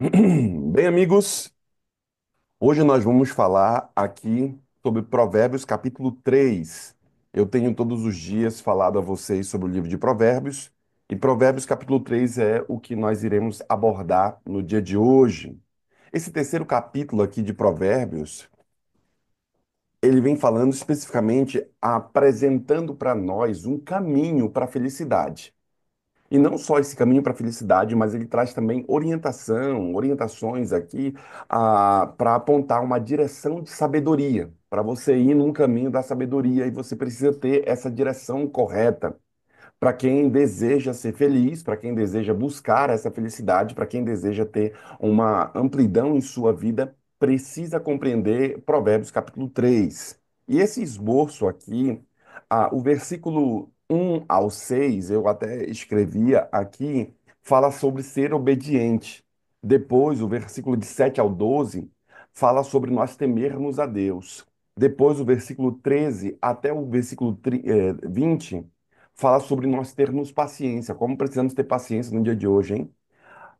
Bem, amigos, hoje nós vamos falar aqui sobre Provérbios capítulo 3. Eu tenho todos os dias falado a vocês sobre o livro de Provérbios, e Provérbios capítulo 3 é o que nós iremos abordar no dia de hoje. Esse terceiro capítulo aqui de Provérbios, ele vem falando especificamente, apresentando para nós um caminho para a felicidade. E não só esse caminho para a felicidade, mas ele traz também orientações aqui para apontar uma direção de sabedoria, para você ir num caminho da sabedoria e você precisa ter essa direção correta para quem deseja ser feliz, para quem deseja buscar essa felicidade, para quem deseja ter uma amplidão em sua vida, precisa compreender Provérbios capítulo 3. E esse esboço aqui, o versículo 1 ao 6, eu até escrevia aqui, fala sobre ser obediente. Depois, o versículo de 7 ao 12 fala sobre nós temermos a Deus. Depois, o versículo 13 até o versículo 20 fala sobre nós termos paciência, como precisamos ter paciência no dia de hoje, hein?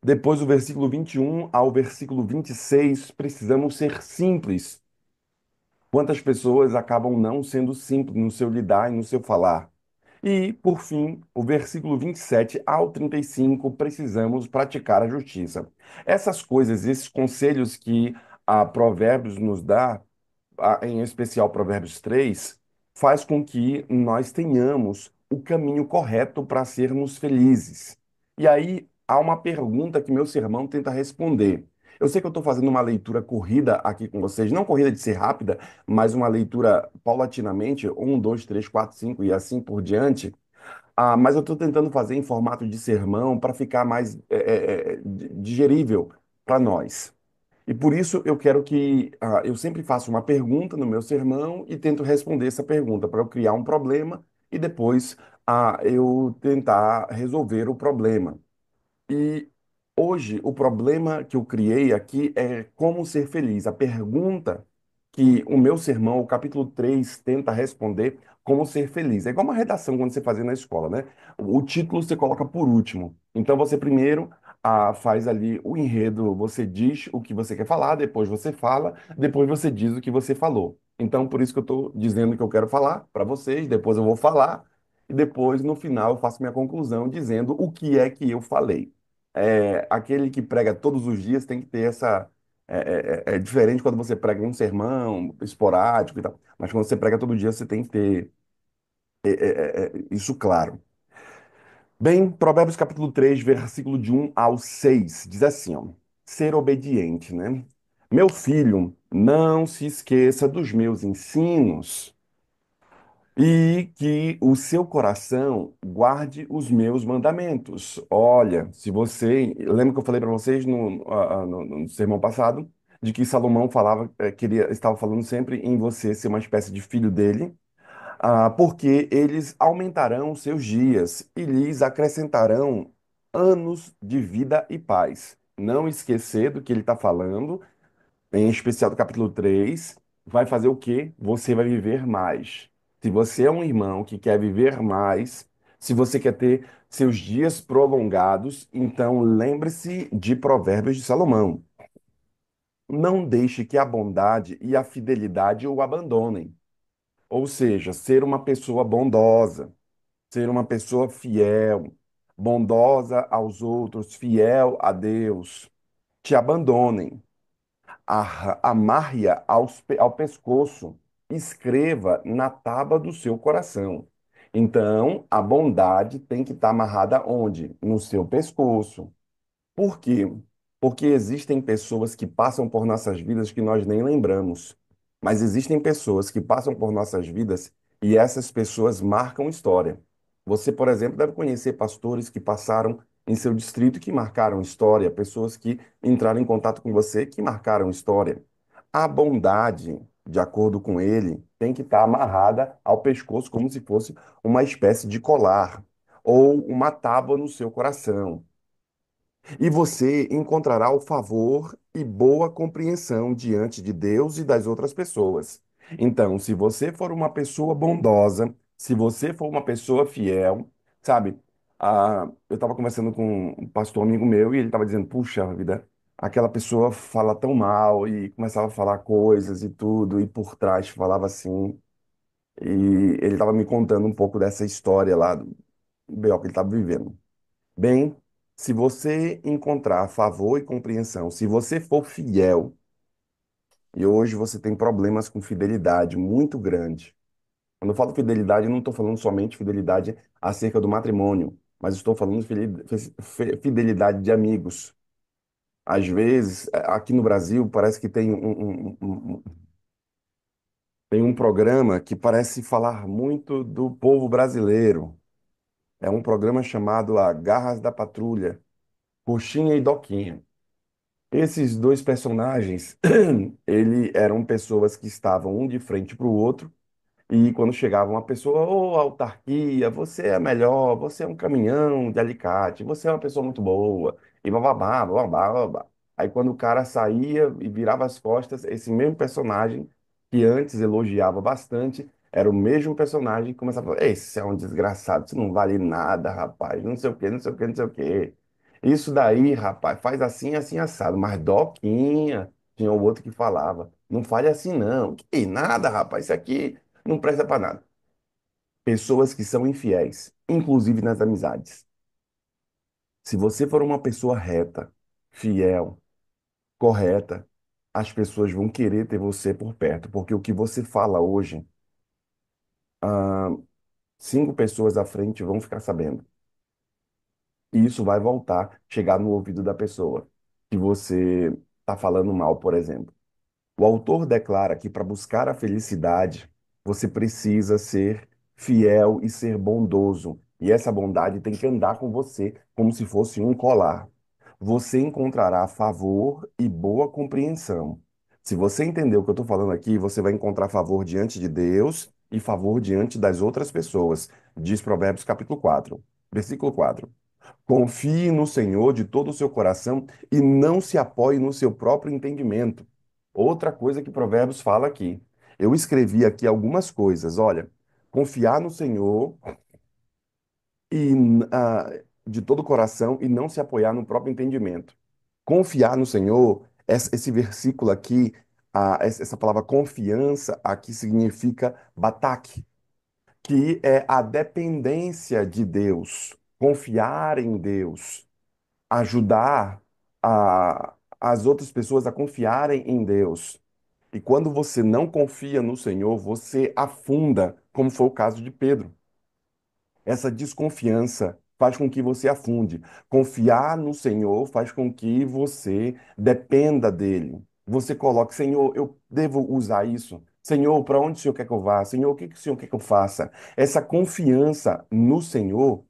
Depois, do versículo 21 ao versículo 26, precisamos ser simples. Quantas pessoas acabam não sendo simples no seu lidar e no seu falar? E, por fim, o versículo 27 ao 35, precisamos praticar a justiça. Essas coisas, esses conselhos que a Provérbios nos dá, em especial Provérbios 3, faz com que nós tenhamos o caminho correto para sermos felizes. E aí há uma pergunta que meu sermão tenta responder. Eu sei que eu estou fazendo uma leitura corrida aqui com vocês, não corrida de ser rápida, mas uma leitura paulatinamente, um, dois, três, quatro, cinco e assim por diante. Mas eu estou tentando fazer em formato de sermão para ficar mais digerível para nós. E por isso eu quero que eu sempre faço uma pergunta no meu sermão e tento responder essa pergunta para eu criar um problema e depois eu tentar resolver o problema. E hoje o problema que eu criei aqui é como ser feliz. A pergunta que o meu sermão, o capítulo 3 tenta responder, como ser feliz. É igual uma redação quando você fazia na escola, né? O título você coloca por último. Então você primeiro faz ali o enredo, você diz o que você quer falar, depois você fala, depois você diz o que você falou. Então por isso que eu estou dizendo que eu quero falar para vocês, depois eu vou falar. E depois, no final, eu faço minha conclusão dizendo o que é que eu falei. Aquele que prega todos os dias tem que ter essa. É diferente quando você prega um sermão esporádico e tal, mas quando você prega todo dia, você tem que ter isso claro. Bem, Provérbios capítulo 3 versículo de 1 ao 6 diz assim, ó, ser obediente, né? Meu filho, não se esqueça dos meus ensinos e que o seu coração guarde os meus mandamentos. Olha, se você. Lembra que eu falei para vocês no sermão passado, de que Salomão falava, estava falando sempre em você ser uma espécie de filho dele, porque eles aumentarão os seus dias e lhes acrescentarão anos de vida e paz. Não esquecer do que ele está falando em especial do capítulo 3, vai fazer o quê? Você vai viver mais. Se você é um irmão que quer viver mais, se você quer ter seus dias prolongados, então lembre-se de Provérbios de Salomão. Não deixe que a bondade e a fidelidade o abandonem. Ou seja, ser uma pessoa bondosa, ser uma pessoa fiel, bondosa aos outros, fiel a Deus, te abandonem. Amarre-a ao pescoço, escreva na tábua do seu coração. Então, a bondade tem que estar amarrada onde? No seu pescoço. Por quê? Porque existem pessoas que passam por nossas vidas que nós nem lembramos. Mas existem pessoas que passam por nossas vidas e essas pessoas marcam história. Você, por exemplo, deve conhecer pastores que passaram em seu distrito e que marcaram história, pessoas que entraram em contato com você que marcaram história. A bondade, de acordo com ele, tem que estar amarrada ao pescoço como se fosse uma espécie de colar ou uma tábua no seu coração e você encontrará o favor e boa compreensão diante de Deus e das outras pessoas. Então, se você for uma pessoa bondosa, se você for uma pessoa fiel, sabe? Eu estava conversando com um pastor amigo meu e ele estava dizendo: puxa vida, aquela pessoa fala tão mal e começava a falar coisas e tudo, e por trás falava assim. E ele estava me contando um pouco dessa história lá do BO que ele estava vivendo. Bem, se você encontrar favor e compreensão, se você for fiel, e hoje você tem problemas com fidelidade muito grande. Quando eu falo fidelidade, eu não estou falando somente fidelidade acerca do matrimônio, mas estou falando de fidelidade de amigos. Às vezes, aqui no Brasil, parece que tem tem um programa que parece falar muito do povo brasileiro. É um programa chamado A Garras da Patrulha, Coxinha e Doquinha. Esses dois personagens, ele eram pessoas que estavam um de frente para o outro. E quando chegava uma pessoa, ô autarquia, você é melhor, você é um caminhão de alicate, você é uma pessoa muito boa, e bababá, bababá, babá. Aí quando o cara saía e virava as costas, esse mesmo personagem, que antes elogiava bastante, era o mesmo personagem que começava a falar, esse é um desgraçado, isso não vale nada, rapaz, não sei o quê, não sei o quê, não sei o quê. Isso daí, rapaz, faz assim, assim, assado, mas doquinha, tinha o outro que falava, não fale assim não, que nada, rapaz, isso aqui não presta para nada. Pessoas que são infiéis, inclusive nas amizades. Se você for uma pessoa reta, fiel, correta, as pessoas vão querer ter você por perto, porque o que você fala hoje, ah, 5 pessoas à frente vão ficar sabendo. E isso vai voltar, chegar no ouvido da pessoa que você está falando mal, por exemplo. O autor declara que para buscar a felicidade, você precisa ser fiel e ser bondoso. E essa bondade tem que andar com você como se fosse um colar. Você encontrará favor e boa compreensão. Se você entender o que eu estou falando aqui, você vai encontrar favor diante de Deus e favor diante das outras pessoas. Diz Provérbios capítulo 4, versículo 4. Confie no Senhor de todo o seu coração e não se apoie no seu próprio entendimento. Outra coisa que Provérbios fala aqui. Eu escrevi aqui algumas coisas. Olha, confiar no Senhor e de todo o coração e não se apoiar no próprio entendimento. Confiar no Senhor, esse versículo aqui, essa palavra confiança aqui significa batak, que é a dependência de Deus, confiar em Deus, ajudar as outras pessoas a confiarem em Deus. E quando você não confia no Senhor, você afunda, como foi o caso de Pedro. Essa desconfiança faz com que você afunde. Confiar no Senhor faz com que você dependa dele. Você coloque, Senhor, eu devo usar isso. Senhor, para onde o Senhor quer que eu vá? Senhor, o que que o Senhor quer que eu faça? Essa confiança no Senhor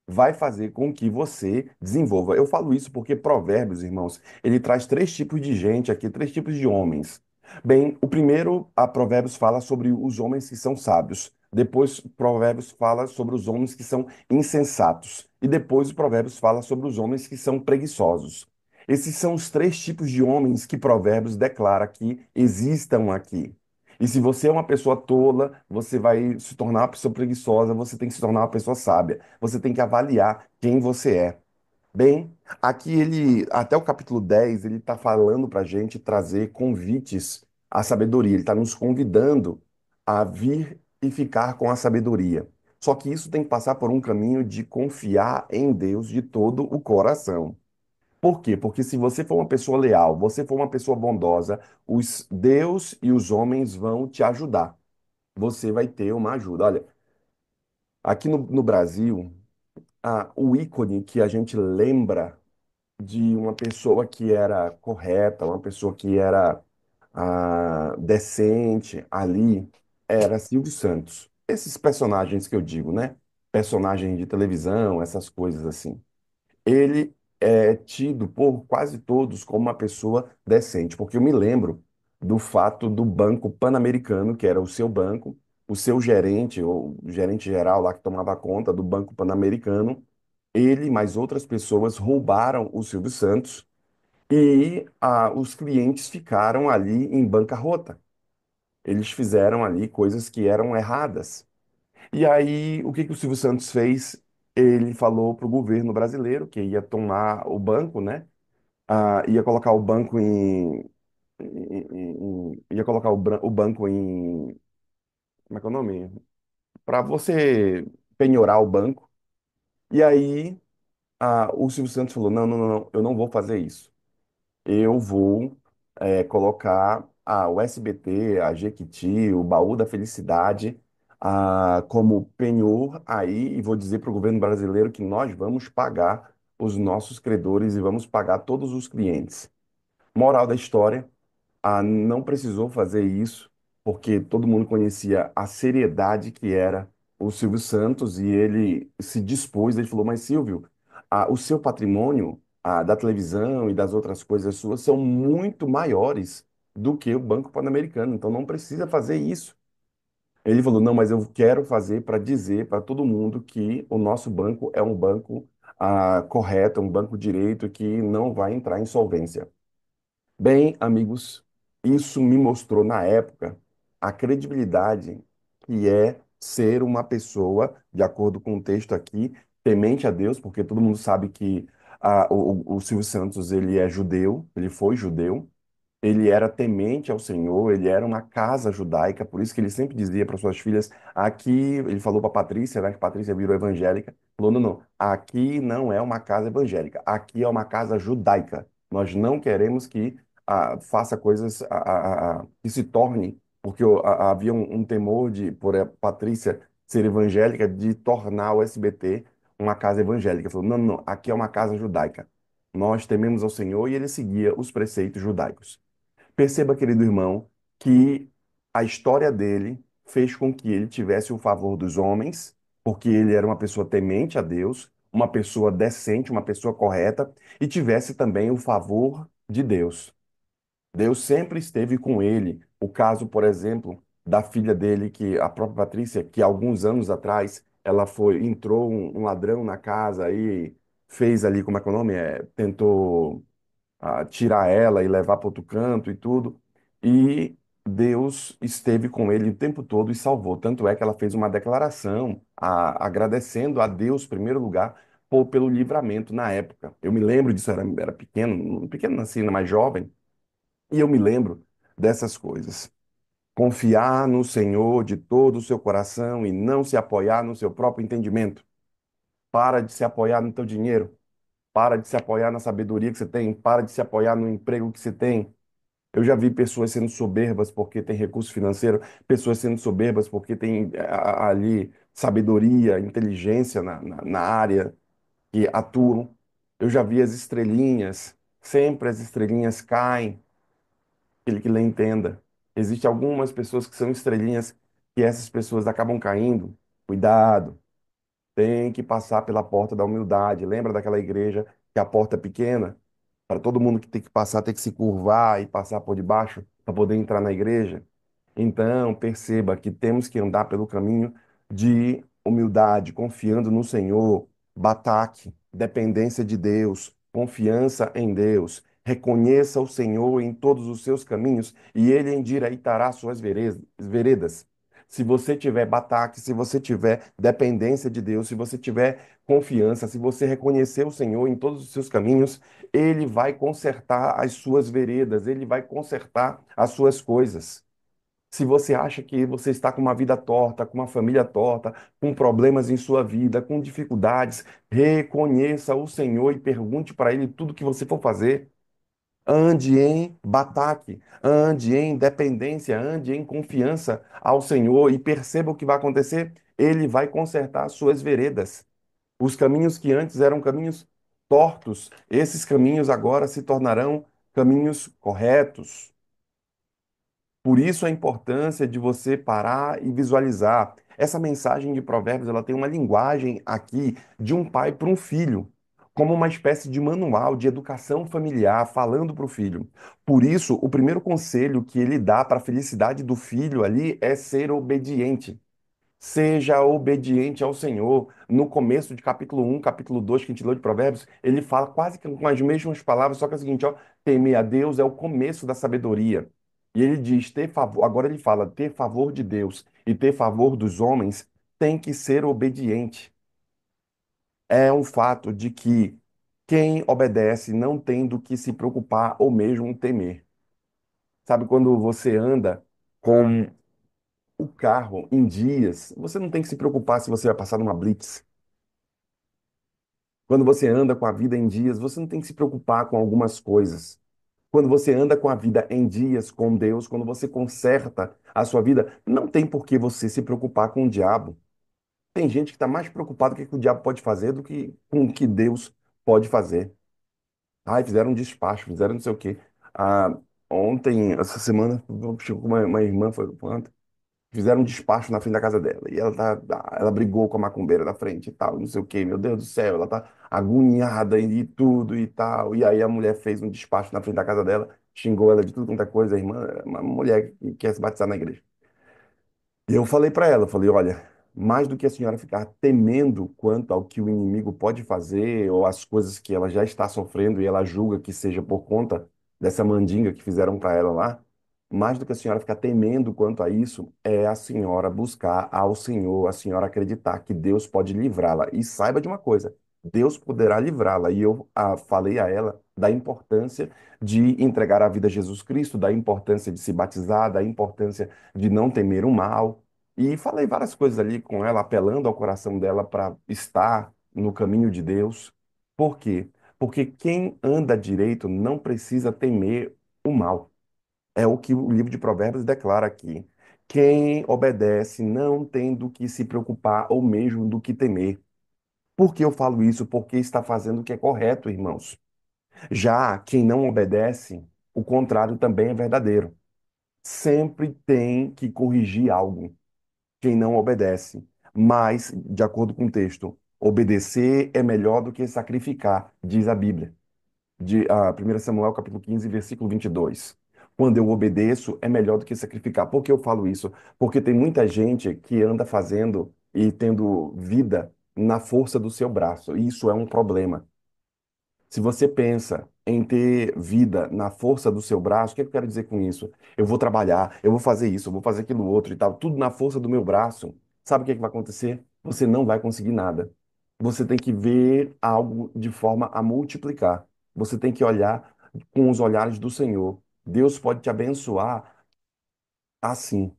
vai fazer com que você desenvolva. Eu falo isso porque Provérbios, irmãos, ele traz 3 tipos de gente aqui, 3 tipos de homens. Bem, o primeiro, a Provérbios fala sobre os homens que são sábios. Depois, Provérbios fala sobre os homens que são insensatos. E depois, o Provérbios fala sobre os homens que são preguiçosos. Esses são os 3 tipos de homens que Provérbios declara que existam aqui. E se você é uma pessoa tola, você vai se tornar uma pessoa preguiçosa, você tem que se tornar uma pessoa sábia. Você tem que avaliar quem você é. Bem, aqui ele, até o capítulo 10 ele está falando para a gente trazer convites à sabedoria. Ele está nos convidando a vir e ficar com a sabedoria. Só que isso tem que passar por um caminho de confiar em Deus de todo o coração. Por quê? Porque se você for uma pessoa leal, você for uma pessoa bondosa, os Deus e os homens vão te ajudar. Você vai ter uma ajuda. Olha, aqui no Brasil, o ícone que a gente lembra de uma pessoa que era correta, uma pessoa que era decente ali, era Silvio Santos. Esses personagens que eu digo, né? Personagens de televisão, essas coisas assim. Ele é tido por quase todos como uma pessoa decente, porque eu me lembro do fato do Banco Pan-Americano, que era o seu banco, o seu gerente, ou gerente geral lá que tomava conta do Banco Pan-Americano, ele e mais outras pessoas roubaram o Silvio Santos e os clientes ficaram ali em bancarrota. Eles fizeram ali coisas que eram erradas. E aí, o que que o Silvio Santos fez? Ele falou para o governo brasileiro que ia tomar o banco, né? Ia colocar o banco ia colocar o banco em, como é que é o nome? Para você penhorar o banco. E aí, o Silvio Santos falou: não, não, não, não, eu não vou fazer isso. Eu vou colocar o SBT, a Jequiti, o Baú da Felicidade, como penhor aí e vou dizer para o governo brasileiro que nós vamos pagar os nossos credores e vamos pagar todos os clientes. Moral da história, não precisou fazer isso, porque todo mundo conhecia a seriedade que era o Silvio Santos e ele se dispôs, ele falou, mas Silvio, o seu patrimônio, da televisão e das outras coisas suas são muito maiores do que o Banco Pan-Americano, então não precisa fazer isso. Ele falou, não, mas eu quero fazer para dizer para todo mundo que o nosso banco é um banco correto, é um banco direito que não vai entrar em insolvência. Bem, amigos, isso me mostrou na época a credibilidade que é ser uma pessoa, de acordo com o texto aqui, temente a Deus, porque todo mundo sabe que o Silvio Santos ele é judeu, ele foi judeu, ele era temente ao Senhor, ele era uma casa judaica, por isso que ele sempre dizia para suas filhas, aqui, ele falou para Patrícia, né, que Patrícia virou evangélica, falou, não, não, aqui não é uma casa evangélica, aqui é uma casa judaica. Nós não queremos que faça coisas que se torne, porque havia um temor de, por Patrícia ser evangélica, de tornar o SBT uma casa evangélica. Falou, não, não, não, aqui é uma casa judaica. Nós tememos ao Senhor e ele seguia os preceitos judaicos. Perceba, querido irmão, que a história dele fez com que ele tivesse o favor dos homens, porque ele era uma pessoa temente a Deus, uma pessoa decente, uma pessoa correta, e tivesse também o favor de Deus. Deus sempre esteve com ele. O caso, por exemplo, da filha dele, que a própria Patrícia, que alguns anos atrás ela entrou um ladrão na casa e fez ali, como é que é o nome? Tentou tirar ela e levar para outro canto e tudo. E Deus esteve com ele o tempo todo e salvou. Tanto é que ela fez uma declaração agradecendo a Deus, em primeiro lugar, pelo livramento na época. Eu me lembro disso, era pequeno, pequeno assim, mais jovem, e eu me lembro dessas coisas. Confiar no Senhor de todo o seu coração e não se apoiar no seu próprio entendimento. Para de se apoiar no teu dinheiro. Para de se apoiar na sabedoria que você tem. Para de se apoiar no emprego que você tem. Eu já vi pessoas sendo soberbas porque tem recurso financeiro, pessoas sendo soberbas porque tem ali sabedoria, inteligência na área que atuam. Eu já vi as estrelinhas, sempre as estrelinhas caem, aquele que lê entenda. Existem algumas pessoas que são estrelinhas que essas pessoas acabam caindo. Cuidado, tem que passar pela porta da humildade. Lembra daquela igreja que a porta é pequena? Para todo mundo que tem que passar, tem que se curvar e passar por debaixo para poder entrar na igreja. Então, perceba que temos que andar pelo caminho de humildade, confiando no Senhor, bataque, dependência de Deus, confiança em Deus. Reconheça o Senhor em todos os seus caminhos e ele endireitará suas veredas. Se você tiver bataque, se você tiver dependência de Deus, se você tiver confiança, se você reconhecer o Senhor em todos os seus caminhos, ele vai consertar as suas veredas, ele vai consertar as suas coisas. Se você acha que você está com uma vida torta, com uma família torta, com problemas em sua vida, com dificuldades, reconheça o Senhor e pergunte para Ele tudo que você for fazer. Ande em bataque, ande em dependência, ande em confiança ao Senhor e perceba o que vai acontecer. Ele vai consertar as suas veredas. Os caminhos que antes eram caminhos tortos, esses caminhos agora se tornarão caminhos corretos. Por isso a importância de você parar e visualizar. Essa mensagem de Provérbios, ela tem uma linguagem aqui de um pai para um filho, como uma espécie de manual de educação familiar falando para o filho. Por isso, o primeiro conselho que ele dá para a felicidade do filho ali é ser obediente. Seja obediente ao Senhor. No começo de capítulo 1, capítulo 2, que a gente leu de Provérbios, ele fala quase que com as mesmas palavras, só que é o seguinte, ó, temer a Deus é o começo da sabedoria. E ele diz, ter favor, agora ele fala, ter favor de Deus e ter favor dos homens tem que ser obediente. É um fato de que Quem obedece não tem do que se preocupar ou mesmo temer. Sabe, quando você anda com o carro em dias, você não tem que se preocupar se você vai passar numa blitz. Quando você anda com a vida em dias, você não tem que se preocupar com algumas coisas. Quando você anda com a vida em dias com Deus, quando você conserta a sua vida, não tem por que você se preocupar com o diabo. Tem gente que está mais preocupado com o que o diabo pode fazer do que com o que Deus pode fazer. Ai, fizeram um despacho, fizeram não sei o quê. Ah, ontem, essa semana, chegou uma irmã, foi ontem, fizeram um despacho na frente da casa dela. E ela brigou com a macumbeira da frente e tal, não sei o quê. Meu Deus do céu, ela tá agoniada e tudo e tal. E aí a mulher fez um despacho na frente da casa dela, xingou ela de tudo quanto é coisa. A irmã, uma mulher que quer se batizar na igreja. E eu falei para ela, eu falei, olha, mais do que a senhora ficar temendo quanto ao que o inimigo pode fazer ou as coisas que ela já está sofrendo e ela julga que seja por conta dessa mandinga que fizeram para ela lá, mais do que a senhora ficar temendo quanto a isso, é a senhora buscar ao Senhor, a senhora acreditar que Deus pode livrá-la. E saiba de uma coisa, Deus poderá livrá-la. E eu falei a ela da importância de entregar a vida a Jesus Cristo, da importância de se batizar, da importância de não temer o mal. E falei várias coisas ali com ela, apelando ao coração dela para estar no caminho de Deus. Por quê? Porque quem anda direito não precisa temer o mal. É o que o livro de Provérbios declara aqui. Quem obedece não tem do que se preocupar ou mesmo do que temer. Por que eu falo isso? Porque está fazendo o que é correto, irmãos. Já quem não obedece, o contrário também é verdadeiro. Sempre tem que corrigir algo quem não obedece. Mas, de acordo com o texto, obedecer é melhor do que sacrificar, diz a Bíblia. De 1 Samuel, capítulo 15, versículo 22. Quando eu obedeço, é melhor do que sacrificar. Por que eu falo isso? Porque tem muita gente que anda fazendo e tendo vida na força do seu braço. E isso é um problema. Se você pensa em ter vida na força do seu braço, o que eu quero dizer com isso? Eu vou trabalhar, eu vou fazer isso, eu vou fazer aquilo outro e tal, tudo na força do meu braço. Sabe o que vai acontecer? Você não vai conseguir nada. Você tem que ver algo de forma a multiplicar. Você tem que olhar com os olhares do Senhor. Deus pode te abençoar assim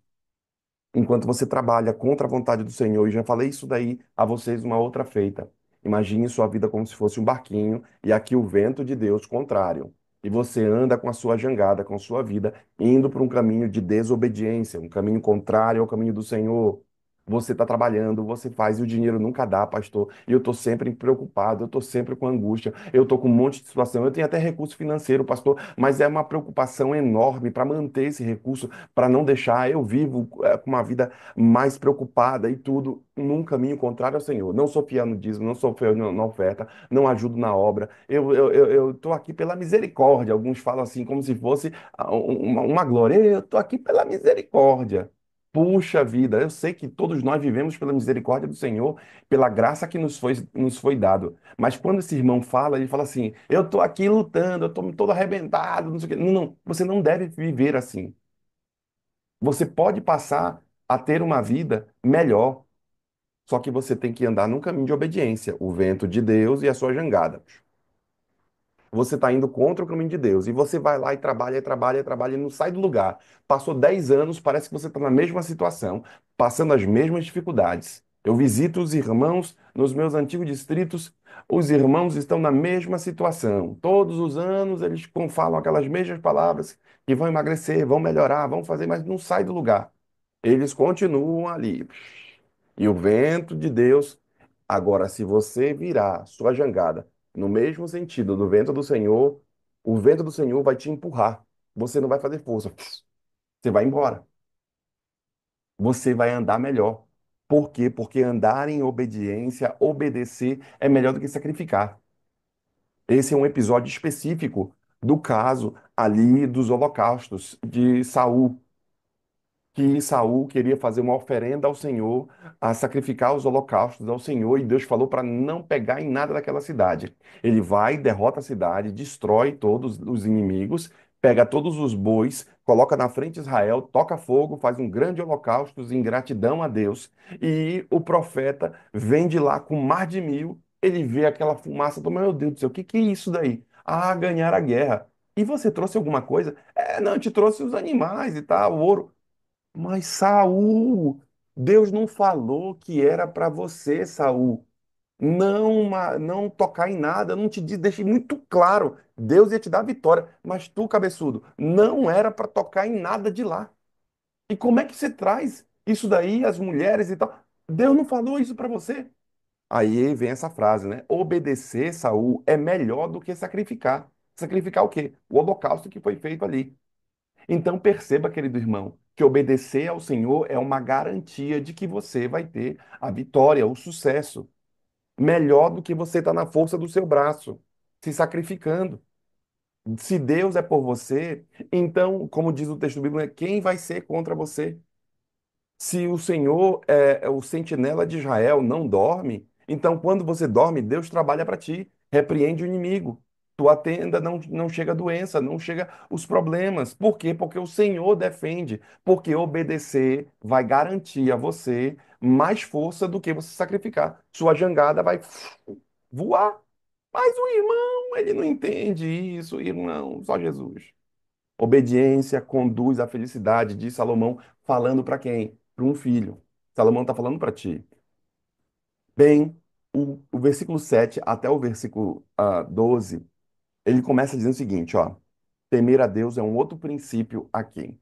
enquanto você trabalha contra a vontade do Senhor. E já falei isso daí a vocês uma outra feita. Imagine sua vida como se fosse um barquinho e aqui o vento de Deus contrário. E você anda com a sua jangada, com a sua vida, indo para um caminho de desobediência, um caminho contrário ao caminho do Senhor. Você está trabalhando, você faz e o dinheiro nunca dá, pastor. E eu estou sempre preocupado, eu estou sempre com angústia, eu estou com um monte de situação. Eu tenho até recurso financeiro, pastor, mas é uma preocupação enorme para manter esse recurso para não deixar eu vivo com uma vida mais preocupada e tudo num caminho contrário ao Senhor. Não sou fiel no dízimo, não sou fiel na oferta, não ajudo na obra. Eu estou aqui pela misericórdia. Alguns falam assim como se fosse uma glória. Eu estou aqui pela misericórdia. Puxa vida, eu sei que todos nós vivemos pela misericórdia do Senhor, pela graça que nos foi dado. Mas quando esse irmão fala, ele fala assim: eu estou aqui lutando, eu estou todo arrebentado, não sei o quê. Não, não, você não deve viver assim. Você pode passar a ter uma vida melhor, só que você tem que andar num caminho de obediência, o vento de Deus e a sua jangada. Você está indo contra o caminho de Deus. E você vai lá e trabalha, e trabalha, e trabalha e não sai do lugar. Passou 10 anos, parece que você está na mesma situação, passando as mesmas dificuldades. Eu visito os irmãos nos meus antigos distritos, os irmãos estão na mesma situação. Todos os anos eles falam aquelas mesmas palavras que vão emagrecer, vão melhorar, vão fazer, mas não sai do lugar. Eles continuam ali. E o vento de Deus. Agora, se você virar sua jangada no mesmo sentido do vento do Senhor, o vento do Senhor vai te empurrar. Você não vai fazer força. Você vai embora. Você vai andar melhor. Por quê? Porque andar em obediência, obedecer, é melhor do que sacrificar. Esse é um episódio específico do caso ali dos holocaustos de Saul, que Saul queria fazer uma oferenda ao Senhor, a sacrificar os holocaustos ao Senhor, e Deus falou para não pegar em nada daquela cidade. Ele vai, derrota a cidade, destrói todos os inimigos, pega todos os bois, coloca na frente de Israel, toca fogo, faz um grande holocausto em gratidão a Deus, e o profeta vem de lá com mais de 1000. Ele vê aquela fumaça, toma, meu Deus do céu, o que que é isso daí? Ah, ganhar a guerra. E você trouxe alguma coisa? É, não, eu te trouxe os animais e tal, o ouro. Mas Saul, Deus não falou que era para você, Saul. Não, não tocar em nada, não te diz, deixei muito claro. Deus ia te dar a vitória, mas tu, cabeçudo, não era para tocar em nada de lá. E como é que você traz isso daí, as mulheres e tal? Deus não falou isso para você. Aí vem essa frase, né? Obedecer, Saul, é melhor do que sacrificar. Sacrificar o quê? O holocausto que foi feito ali. Então perceba, querido irmão, que obedecer ao Senhor é uma garantia de que você vai ter a vitória, o sucesso. Melhor do que você estar na força do seu braço, se sacrificando. Se Deus é por você, então, como diz o texto bíblico, né, quem vai ser contra você? Se o Senhor é o sentinela de Israel, não dorme, então quando você dorme, Deus trabalha para ti, repreende o inimigo. Tua tenda não chega a doença, não chega os problemas. Por quê? Porque o Senhor defende. Porque obedecer vai garantir a você mais força do que você sacrificar. Sua jangada vai voar. Mas o irmão, ele não entende isso, irmão, só Jesus. Obediência conduz à felicidade, diz Salomão, falando para quem? Para um filho. Salomão está falando para ti. Bem, o versículo 7 até o versículo 12, ele começa dizendo o seguinte, ó. Temer a Deus é um outro princípio aqui.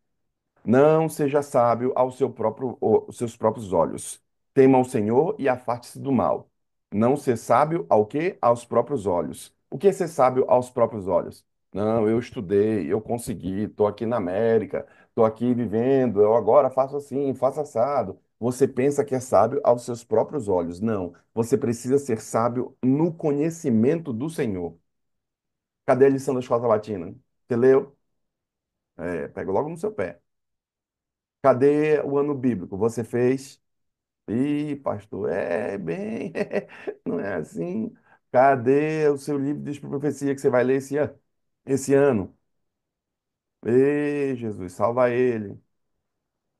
Não seja sábio aos seus próprios olhos. Tema o Senhor e afaste-se do mal. Não ser sábio ao quê? Aos próprios olhos. O que é ser sábio aos próprios olhos? Não, eu estudei, eu consegui, estou aqui na América, estou aqui vivendo, eu agora faço assim, faço assado. Você pensa que é sábio aos seus próprios olhos. Não, você precisa ser sábio no conhecimento do Senhor. Cadê a lição da escola sabatina? Você leu? É, pega logo no seu pé. Cadê o ano bíblico? Você fez? Ih, pastor, é bem, não é assim. Cadê o seu livro de profecia que você vai ler esse ano? Ei, Jesus, salva ele.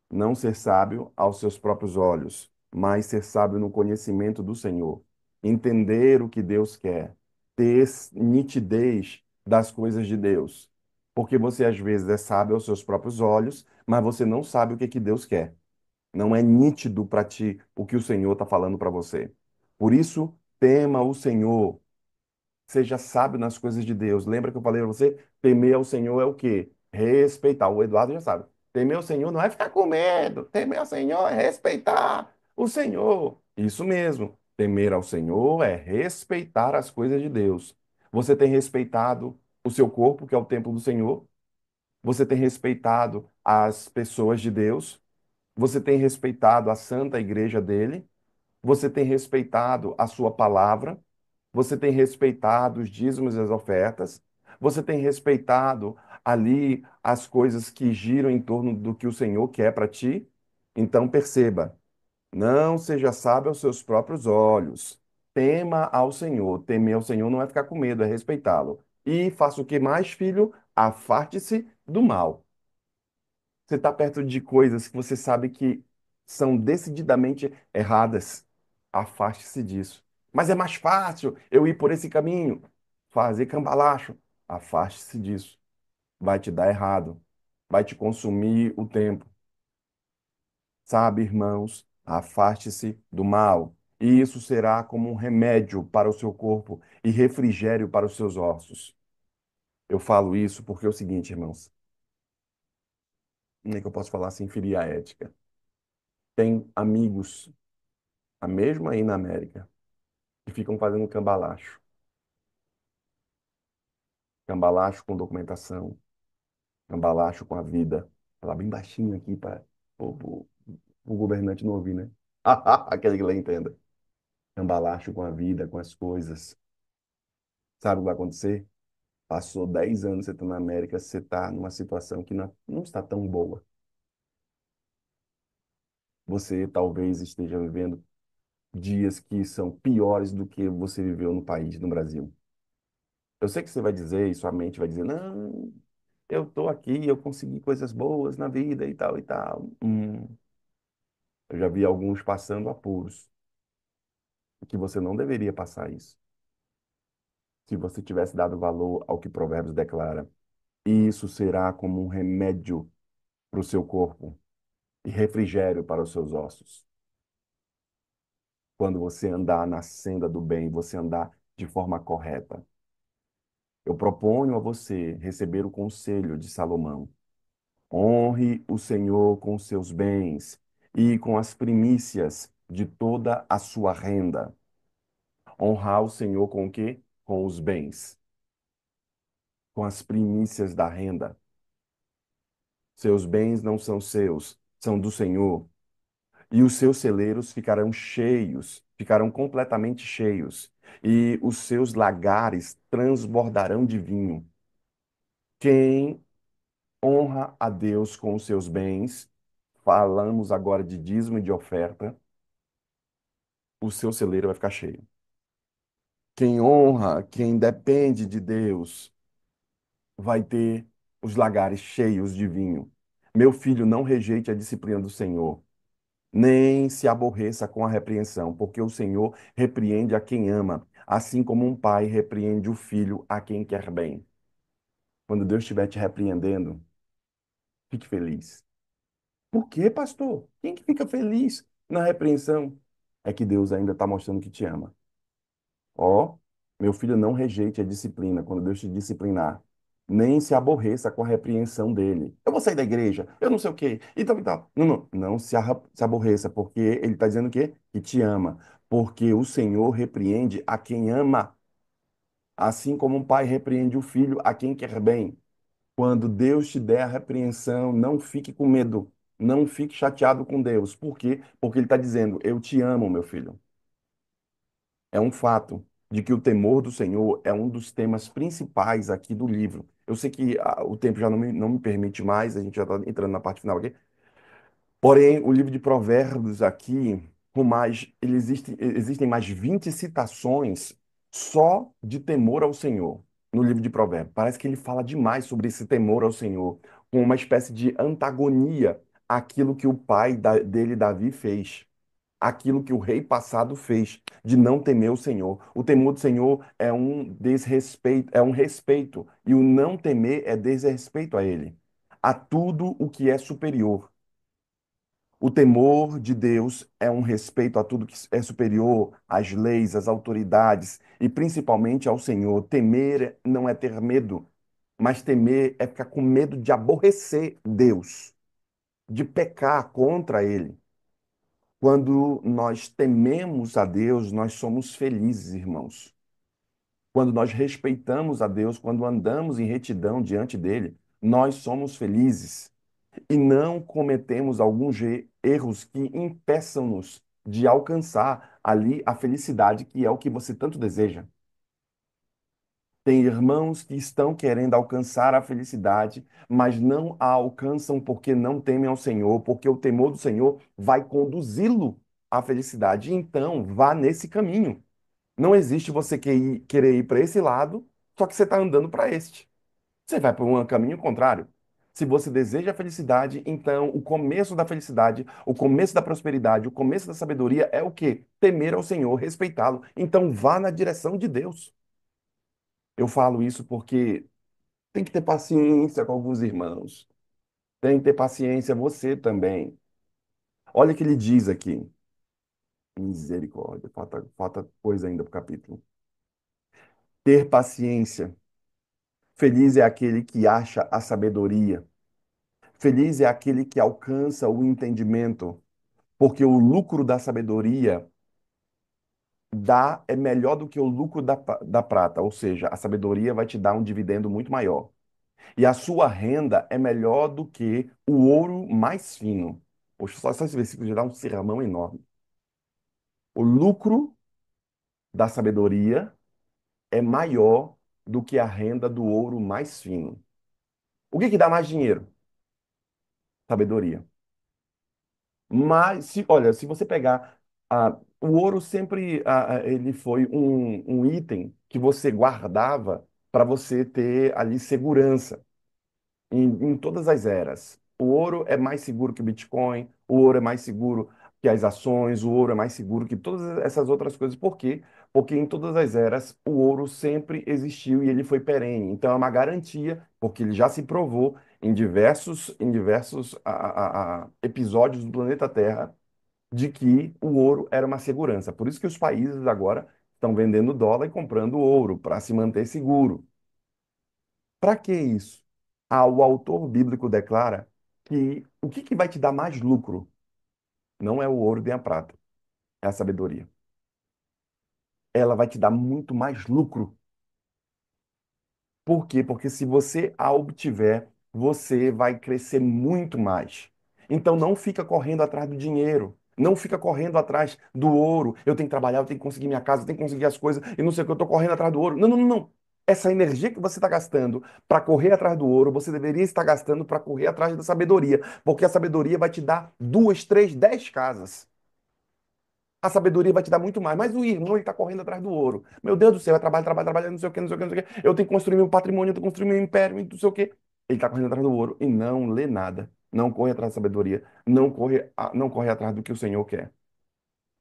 Não ser sábio aos seus próprios olhos, mas ser sábio no conhecimento do Senhor. Entender o que Deus quer. Ter nitidez das coisas de Deus. Porque você às vezes é sábio aos seus próprios olhos, mas você não sabe o que que Deus quer. Não é nítido para ti o que o Senhor está falando para você. Por isso, tema o Senhor. Seja sábio nas coisas de Deus. Lembra que eu falei para você? Temer ao Senhor é o quê? Respeitar. O Eduardo já sabe. Temer ao Senhor não é ficar com medo. Temer ao Senhor é respeitar o Senhor. Isso mesmo. Temer ao Senhor é respeitar as coisas de Deus. Você tem respeitado o seu corpo, que é o templo do Senhor? Você tem respeitado as pessoas de Deus? Você tem respeitado a santa igreja dele? Você tem respeitado a sua palavra? Você tem respeitado os dízimos e as ofertas? Você tem respeitado ali as coisas que giram em torno do que o Senhor quer para ti? Então perceba, não seja sábio aos seus próprios olhos. Tema ao Senhor. Temer ao Senhor não é ficar com medo, é respeitá-lo. E faça o que mais, filho? Afaste-se do mal. Você está perto de coisas que você sabe que são decididamente erradas. Afaste-se disso. Mas é mais fácil eu ir por esse caminho, fazer cambalacho. Afaste-se disso. Vai te dar errado. Vai te consumir o tempo. Sabe, irmãos, afaste-se do mal. E isso será como um remédio para o seu corpo e refrigério para os seus ossos. Eu falo isso porque é o seguinte, irmãos. Como é que eu posso falar sem ferir a ética? Tem amigos a mesma aí na América, que ficam fazendo cambalacho. Cambalacho com documentação, cambalacho com a vida. Falar bem baixinho aqui para o governante não ouvir, né? Aquele que lê entenda. Cambalacho com a vida, com as coisas. Sabe o que vai acontecer? Passou 10 anos você está na América, você está numa situação que não está tão boa. Você talvez esteja vivendo dias que são piores do que você viveu no país, no Brasil. Eu sei que você vai dizer, e sua mente vai dizer, não, eu tô aqui, eu consegui coisas boas na vida e tal e tal. Eu já vi alguns passando apuros. que você não deveria passar isso. Se você tivesse dado valor ao que Provérbios declara, isso será como um remédio para o seu corpo e refrigério para os seus ossos. Quando você andar na senda do bem, você andar de forma correta. Eu proponho a você receber o conselho de Salomão. Honre o Senhor com seus bens e com as primícias de toda a sua renda. Honrar o Senhor com o quê? Com os bens, com as primícias da renda. Seus bens não são seus, são do Senhor. E os seus celeiros ficarão cheios, ficarão completamente cheios, e os seus lagares transbordarão de vinho. Quem honra a Deus com os seus bens, falamos agora de dízimo e de oferta, o seu celeiro vai ficar cheio. Quem honra, quem depende de Deus, vai ter os lagares cheios de vinho. Meu filho, não rejeite a disciplina do Senhor, nem se aborreça com a repreensão, porque o Senhor repreende a quem ama, assim como um pai repreende o filho a quem quer bem. Quando Deus estiver te repreendendo, fique feliz. Por quê, pastor? Quem que fica feliz na repreensão? É que Deus ainda está mostrando que te ama. Ó, meu filho, não rejeite a disciplina quando Deus te disciplinar. Nem se aborreça com a repreensão dele. Eu vou sair da igreja, eu não sei o quê, e tal, e tal. Não, não, não se aborreça, porque ele está dizendo o quê? Que te ama. Porque o Senhor repreende a quem ama, assim como um pai repreende o filho a quem quer bem. Quando Deus te der a repreensão, não fique com medo, não fique chateado com Deus. Por quê? Porque ele está dizendo, eu te amo, meu filho. É um fato de que o temor do Senhor é um dos temas principais aqui do livro. Eu sei que o tempo já não me permite mais, a gente já está entrando na parte final aqui. Porém, o livro de Provérbios aqui, existem mais 20 citações só de temor ao Senhor no livro de Provérbios. Parece que ele fala demais sobre esse temor ao Senhor, com uma espécie de antagonia àquilo que o pai dele, Davi, fez, aquilo que o rei passado fez, de não temer o Senhor. O temor do Senhor é um desrespeito, é um respeito, e o não temer é desrespeito a ele, a tudo o que é superior. O temor de Deus é um respeito a tudo que é superior, às leis, às autoridades e principalmente ao Senhor. Temer não é ter medo, mas temer é ficar com medo de aborrecer Deus, de pecar contra Ele. Quando nós tememos a Deus, nós somos felizes, irmãos. Quando nós respeitamos a Deus, quando andamos em retidão diante dele, nós somos felizes e não cometemos alguns erros que impeçam-nos de alcançar ali a felicidade, que é o que você tanto deseja. Tem irmãos que estão querendo alcançar a felicidade, mas não a alcançam porque não temem ao Senhor, porque o temor do Senhor vai conduzi-lo à felicidade. Então, vá nesse caminho. Não existe você querer ir para esse lado, só que você está andando para este. Você vai para um caminho contrário. Se você deseja a felicidade, então o começo da felicidade, o começo da prosperidade, o começo da sabedoria é o quê? Temer ao Senhor, respeitá-lo. Então vá na direção de Deus. Eu falo isso porque tem que ter paciência com alguns irmãos. Tem que ter paciência você também. Olha o que ele diz aqui. Misericórdia, falta coisa ainda para o capítulo. Ter paciência. Feliz é aquele que acha a sabedoria. Feliz é aquele que alcança o entendimento, porque o lucro da sabedoria é melhor do que o lucro da prata, ou seja, a sabedoria vai te dar um dividendo muito maior. E a sua renda é melhor do que o ouro mais fino. Poxa, só esse versículo já dá um sermão enorme. O lucro da sabedoria é maior do que a renda do ouro mais fino. O que que dá mais dinheiro? Sabedoria. Mas, olha, se você pegar, o ouro sempre, ele foi um item que você guardava para você ter ali segurança em todas as eras. O ouro é mais seguro que o Bitcoin, o ouro é mais seguro. que as ações, o ouro é mais seguro que todas essas outras coisas. Por quê? Porque em todas as eras o ouro sempre existiu e ele foi perene. Então é uma garantia, porque ele já se provou em diversos episódios do planeta Terra de que o ouro era uma segurança. Por isso que os países agora estão vendendo dólar e comprando ouro para se manter seguro. Para que isso? O autor bíblico declara que o que vai te dar mais lucro não é o ouro nem a prata, é a sabedoria. Ela vai te dar muito mais lucro. Por quê? Porque se você a obtiver, você vai crescer muito mais. Então não fica correndo atrás do dinheiro. Não fica correndo atrás do ouro. Eu tenho que trabalhar, eu tenho que conseguir minha casa, eu tenho que conseguir as coisas, e não sei o que, eu estou correndo atrás do ouro. Não, não, não, não. Essa energia que você está gastando para correr atrás do ouro, você deveria estar gastando para correr atrás da sabedoria. Porque a sabedoria vai te dar duas, três, 10 casas. A sabedoria vai te dar muito mais. Mas o irmão, ele tá correndo atrás do ouro. Meu Deus do céu, é trabalho, trabalho, trabalho, não sei o quê, não sei o quê, não sei o quê. Eu tenho que construir meu patrimônio, eu tenho que construir meu império, não sei o quê. Ele tá correndo atrás do ouro e não lê nada. Não corre atrás da sabedoria. Não corre atrás do que o Senhor quer.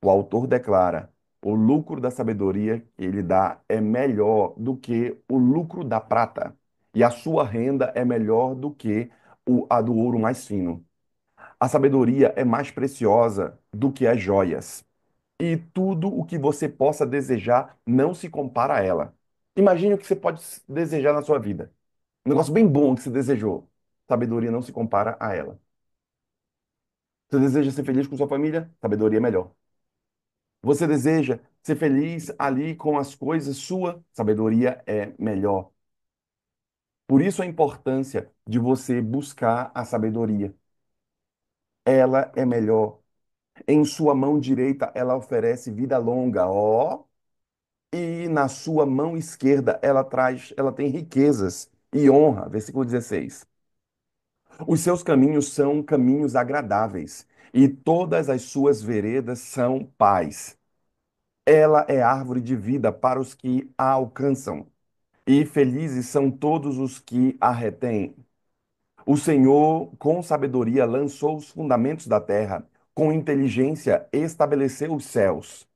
O autor declara: o lucro da sabedoria que ele dá é melhor do que o lucro da prata. E a sua renda é melhor do que a do ouro mais fino. A sabedoria é mais preciosa do que as joias e tudo o que você possa desejar não se compara a ela. Imagine o que você pode desejar na sua vida. Um negócio bem bom que você desejou. Sabedoria não se compara a ela. Você deseja ser feliz com sua família? Sabedoria é melhor. Você deseja ser feliz ali com as coisas sua? Sabedoria é melhor. Por isso a importância de você buscar a sabedoria. Ela é melhor. Em sua mão direita ela oferece vida longa. Ó, e na sua mão esquerda ela tem riquezas e honra. Versículo 16. Os seus caminhos são caminhos agradáveis, e todas as suas veredas são paz. Ela é árvore de vida para os que a alcançam, e felizes são todos os que a retêm. O Senhor, com sabedoria, lançou os fundamentos da terra, com inteligência estabeleceu os céus.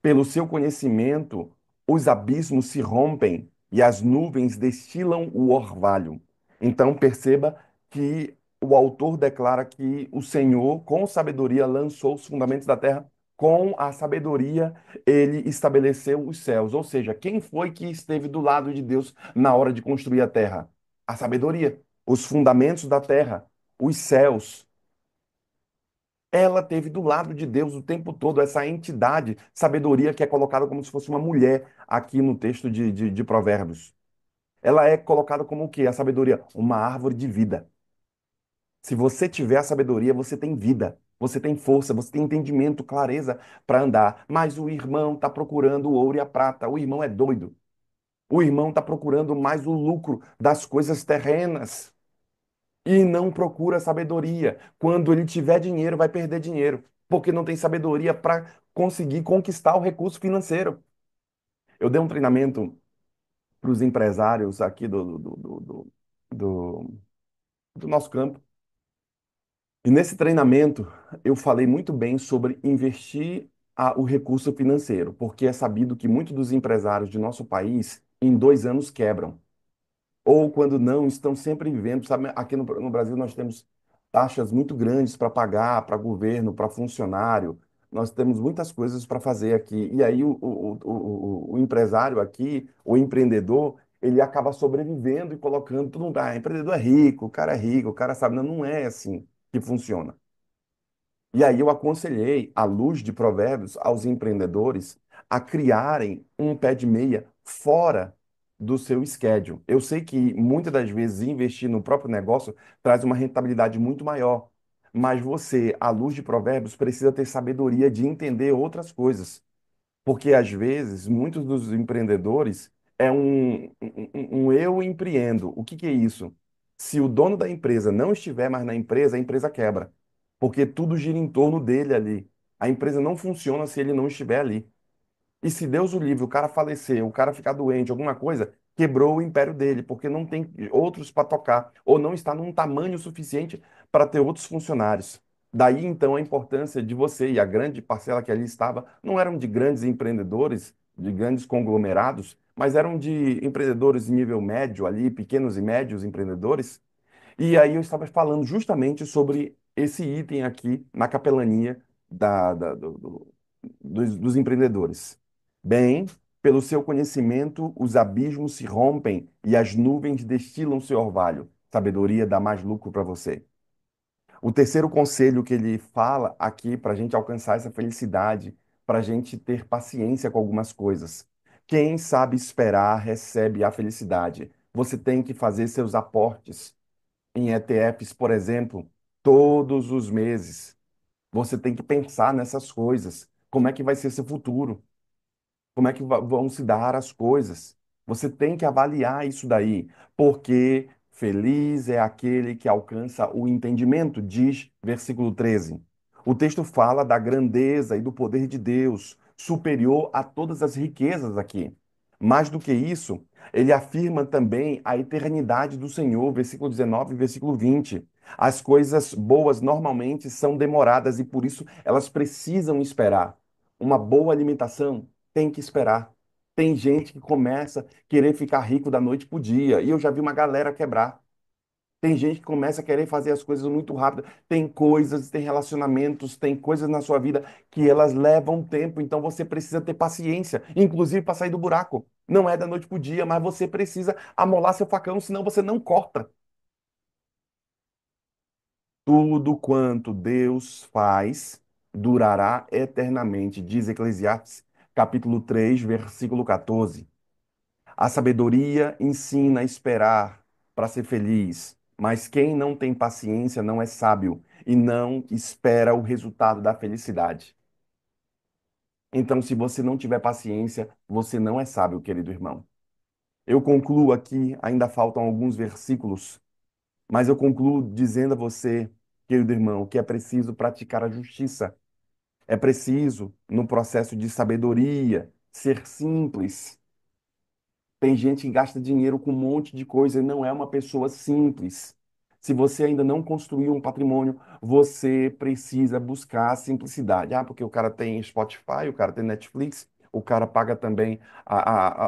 Pelo seu conhecimento, os abismos se rompem e as nuvens destilam o orvalho. Então, perceba que o autor declara que o Senhor, com sabedoria, lançou os fundamentos da terra. Com a sabedoria, ele estabeleceu os céus. Ou seja, quem foi que esteve do lado de Deus na hora de construir a terra? A sabedoria, os fundamentos da terra, os céus. Ela teve do lado de Deus o tempo todo, essa entidade, sabedoria, que é colocada como se fosse uma mulher aqui no texto de Provérbios. Ela é colocada como o quê? A sabedoria, uma árvore de vida. Se você tiver a sabedoria, você tem vida, você tem força, você tem entendimento, clareza para andar. Mas o irmão está procurando o ouro e a prata. O irmão é doido. O irmão está procurando mais o lucro das coisas terrenas e não procura sabedoria. Quando ele tiver dinheiro, vai perder dinheiro, porque não tem sabedoria para conseguir conquistar o recurso financeiro. Eu dei um treinamento para os empresários aqui do, do nosso campo. E nesse treinamento, eu falei muito bem sobre investir o recurso financeiro, porque é sabido que muitos dos empresários de nosso país, em 2 anos, quebram. Ou quando não, estão sempre vivendo. Sabe, aqui no Brasil nós temos taxas muito grandes para pagar para governo, para funcionário. Nós temos muitas coisas para fazer aqui. E aí o empresário aqui, o empreendedor, ele acaba sobrevivendo e colocando tudo. Empreendedor é rico, o cara é rico, o cara sabe. Não, não é assim que funciona. E aí eu aconselhei, à luz de Provérbios, aos empreendedores a criarem um pé de meia fora do seu schedule. Eu sei que muitas das vezes investir no próprio negócio traz uma rentabilidade muito maior, mas você, à luz de Provérbios, precisa ter sabedoria de entender outras coisas. Porque às vezes muitos dos empreendedores é um eu empreendo. O que que é isso? Se o dono da empresa não estiver mais na empresa, a empresa quebra. Porque tudo gira em torno dele ali. A empresa não funciona se ele não estiver ali. E se Deus o livre, o cara falecer, o cara ficar doente, alguma coisa, quebrou o império dele, porque não tem outros para tocar, ou não está num tamanho suficiente para ter outros funcionários. Daí então a importância de você e a grande parcela que ali estava não eram de grandes empreendedores, de grandes conglomerados, mas eram de empreendedores de nível médio ali, pequenos e médios empreendedores. E aí eu estava falando justamente sobre esse item aqui na capelania dos empreendedores. Bem, pelo seu conhecimento, os abismos se rompem e as nuvens destilam seu orvalho. Sabedoria dá mais lucro para você. O terceiro conselho que ele fala aqui para a gente alcançar essa felicidade, para a gente ter paciência com algumas coisas. Quem sabe esperar recebe a felicidade. Você tem que fazer seus aportes em ETFs, por exemplo, todos os meses. Você tem que pensar nessas coisas. Como é que vai ser seu futuro? Como é que vão se dar as coisas? Você tem que avaliar isso daí, porque feliz é aquele que alcança o entendimento, diz versículo 13. O texto fala da grandeza e do poder de Deus, superior a todas as riquezas aqui. Mais do que isso, ele afirma também a eternidade do Senhor, versículo 19 e versículo 20. As coisas boas normalmente são demoradas e por isso elas precisam esperar. Uma boa alimentação tem que esperar. Tem gente que começa a querer ficar rico da noite pro dia, e eu já vi uma galera quebrar. Tem gente que começa a querer fazer as coisas muito rápido. Tem coisas, tem relacionamentos, tem coisas na sua vida que elas levam tempo, então você precisa ter paciência, inclusive para sair do buraco. Não é da noite pro dia, mas você precisa amolar seu facão, senão você não corta. Tudo quanto Deus faz durará eternamente, diz Eclesiastes, capítulo 3, versículo 14. A sabedoria ensina a esperar para ser feliz, mas quem não tem paciência não é sábio e não espera o resultado da felicidade. Então, se você não tiver paciência, você não é sábio, querido irmão. Eu concluo aqui, ainda faltam alguns versículos, mas eu concluo dizendo a você, querido irmão, que é preciso praticar a justiça. É preciso, no processo de sabedoria, ser simples. Tem gente que gasta dinheiro com um monte de coisa e não é uma pessoa simples. Se você ainda não construiu um patrimônio, você precisa buscar a simplicidade. Ah, porque o cara tem Spotify, o cara tem Netflix, o cara paga também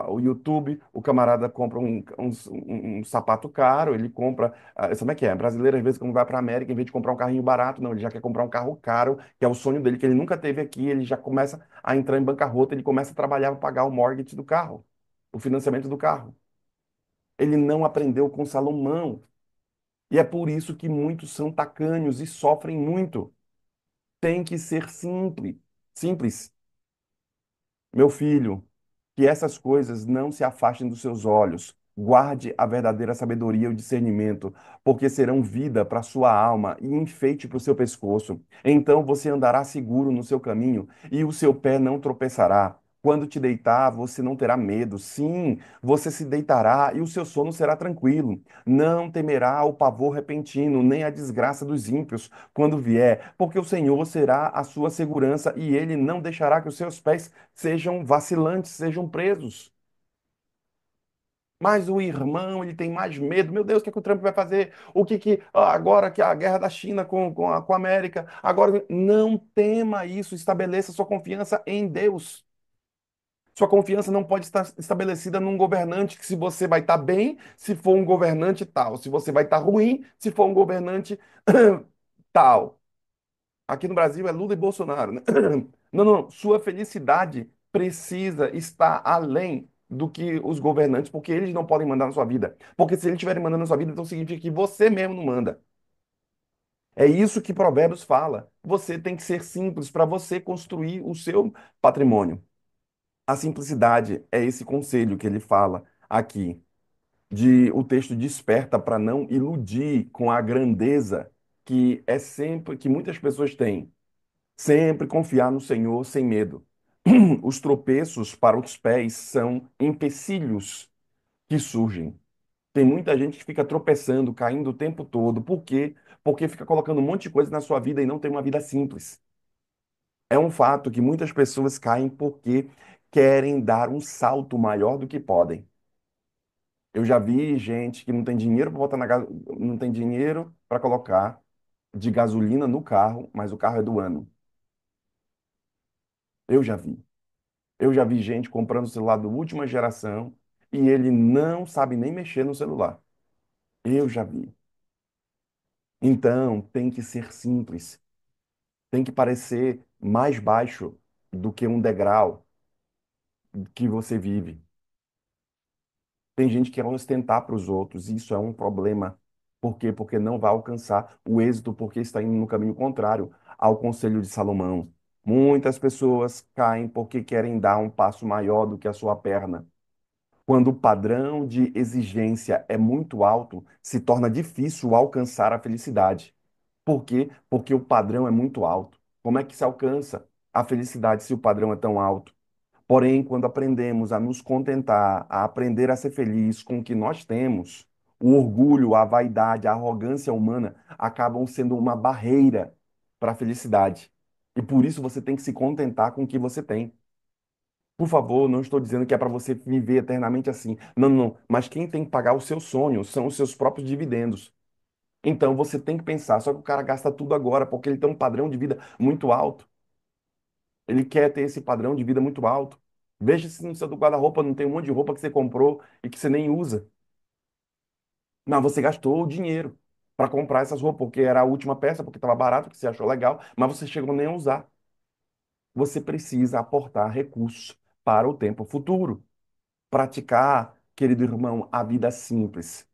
o YouTube, o camarada compra um sapato caro, ele compra. Sabe como é que é? Brasileiro, às vezes, quando vai para a América, em vez de comprar um carrinho barato, não, ele já quer comprar um carro caro, que é o sonho dele, que ele nunca teve aqui, ele já começa a entrar em bancarrota, ele começa a trabalhar para pagar o mortgage do carro, o financiamento do carro. Ele não aprendeu com Salomão. E é por isso que muitos são tacanhos e sofrem muito. Tem que ser simples. Simples. Meu filho, que essas coisas não se afastem dos seus olhos. Guarde a verdadeira sabedoria e o discernimento, porque serão vida para sua alma e enfeite para o seu pescoço. Então você andará seguro no seu caminho e o seu pé não tropeçará. Quando te deitar, você não terá medo. Sim, você se deitará e o seu sono será tranquilo. Não temerá o pavor repentino, nem a desgraça dos ímpios quando vier, porque o Senhor será a sua segurança e ele não deixará que os seus pés sejam vacilantes, sejam presos. Mas o irmão, ele tem mais medo. Meu Deus, o que é que o Trump vai fazer? Agora que a guerra da China com a América, agora não tema isso, estabeleça sua confiança em Deus. Sua confiança não pode estar estabelecida num governante que se você vai estar bem, se for um governante tal, se você vai estar ruim, se for um governante tal. Aqui no Brasil é Lula e Bolsonaro, né? Não, não, sua felicidade precisa estar além do que os governantes, porque eles não podem mandar na sua vida. Porque se eles estiverem mandando na sua vida, então significa que você mesmo não manda. É isso que Provérbios fala. Você tem que ser simples para você construir o seu patrimônio. A simplicidade é esse conselho que ele fala aqui, de o texto desperta para não iludir com a grandeza que é sempre que muitas pessoas têm. Sempre confiar no Senhor sem medo. Os tropeços para os pés são empecilhos que surgem. Tem muita gente que fica tropeçando, caindo o tempo todo. Por quê? Porque fica colocando um monte de coisa na sua vida e não tem uma vida simples. É um fato que muitas pessoas caem porque querem dar um salto maior do que podem. Eu já vi gente que não tem dinheiro para botar na não tem dinheiro para colocar. de gasolina no carro, mas o carro é do ano. Eu já vi. Eu já vi gente comprando celular de última geração e ele não sabe nem mexer no celular. Eu já vi. Então, tem que ser simples. Tem que parecer mais baixo do que um degrau que você vive. Tem gente que quer ostentar para os outros, e isso é um problema. Por quê? Porque não vai alcançar o êxito, porque está indo no caminho contrário ao conselho de Salomão. Muitas pessoas caem porque querem dar um passo maior do que a sua perna. Quando o padrão de exigência é muito alto, se torna difícil alcançar a felicidade. Por quê? Porque o padrão é muito alto. Como é que se alcança a felicidade se o padrão é tão alto? Porém, quando aprendemos a nos contentar, a aprender a ser feliz com o que nós temos, o orgulho, a vaidade, a arrogância humana acabam sendo uma barreira para a felicidade. E por isso você tem que se contentar com o que você tem. Por favor, não estou dizendo que é para você viver eternamente assim. Não, não, não. Mas quem tem que pagar o seu sonho são os seus próprios dividendos. Então você tem que pensar, só que o cara gasta tudo agora, porque ele tem um padrão de vida muito alto. Ele quer ter esse padrão de vida muito alto. Veja se no seu guarda-roupa não tem um monte de roupa que você comprou e que você nem usa. Não, você gastou o dinheiro para comprar essas roupas, porque era a última peça, porque estava barato, que você achou legal, mas você chegou nem a usar. Você precisa aportar recursos para o tempo futuro. Praticar, querido irmão, a vida simples.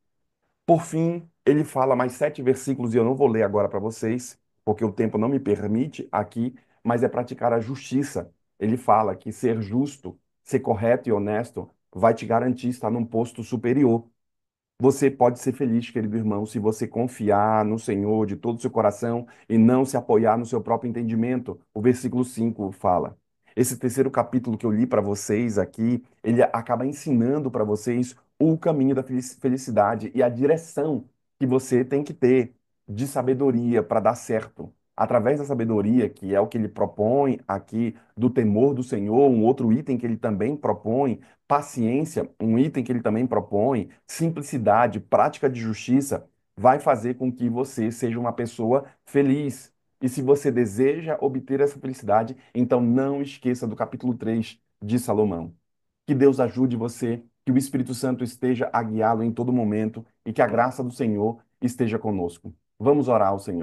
Por fim, ele fala mais 7 versículos, e eu não vou ler agora para vocês, porque o tempo não me permite aqui, mas é praticar a justiça. Ele fala que ser justo, ser correto e honesto vai te garantir estar num posto superior. Você pode ser feliz, querido irmão, se você confiar no Senhor de todo o seu coração e não se apoiar no seu próprio entendimento. O versículo 5 fala. Esse terceiro capítulo que eu li para vocês aqui, ele acaba ensinando para vocês o caminho da felicidade e a direção que você tem que ter de sabedoria para dar certo. Através da sabedoria, que é o que ele propõe aqui, do temor do Senhor, um outro item que ele também propõe, paciência, um item que ele também propõe, simplicidade, prática de justiça, vai fazer com que você seja uma pessoa feliz. E se você deseja obter essa felicidade, então não esqueça do capítulo 3 de Salomão. Que Deus ajude você, que o Espírito Santo esteja a guiá-lo em todo momento e que a graça do Senhor esteja conosco. Vamos orar ao Senhor.